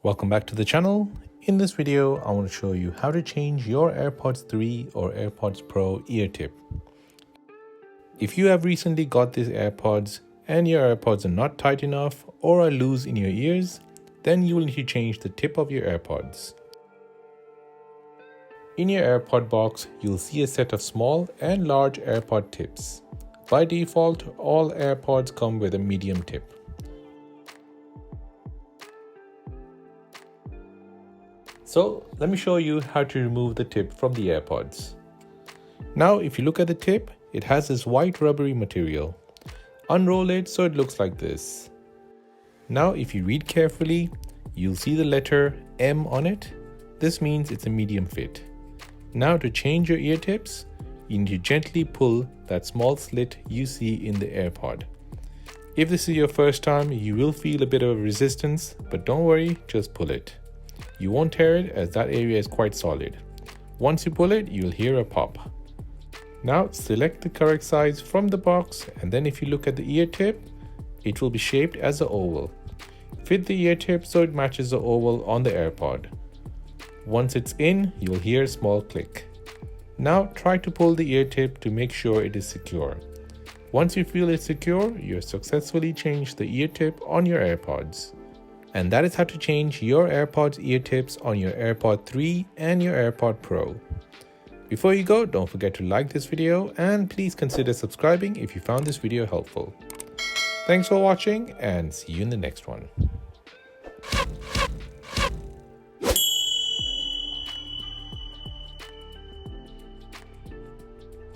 Welcome back to the channel. In this video, I want to show you how to change your AirPods 3 or AirPods Pro ear tip. If you have recently got these AirPods and your AirPods are not tight enough or are loose in your ears, then you will need to change the tip of your AirPods. In your AirPod box, you'll see a set of small and large AirPod tips. By default, all AirPods come with a medium tip. So let me show you how to remove the tip from the AirPods. Now if you look at the tip, it has this white rubbery material. Unroll it so it looks like this. Now if you read carefully, you'll see the letter M on it. This means it's a medium fit. Now to change your ear tips, you need to gently pull that small slit you see in the AirPod. If this is your first time, you will feel a bit of resistance, but don't worry, just pull it. You won't tear it as that area is quite solid. Once you pull it, you'll hear a pop. Now select the correct size from the box, and then if you look at the ear tip, it will be shaped as an oval. Fit the ear tip so it matches the oval on the AirPod. Once it's in, you'll hear a small click. Now try to pull the ear tip to make sure it is secure. Once you feel it's secure, you have successfully changed the ear tip on your AirPods. And that is how to change your AirPods ear tips on your AirPod 3 and your AirPod Pro. Before you go, don't forget to like this video and please consider subscribing if you found this video helpful. Thanks for watching and see you in the next one.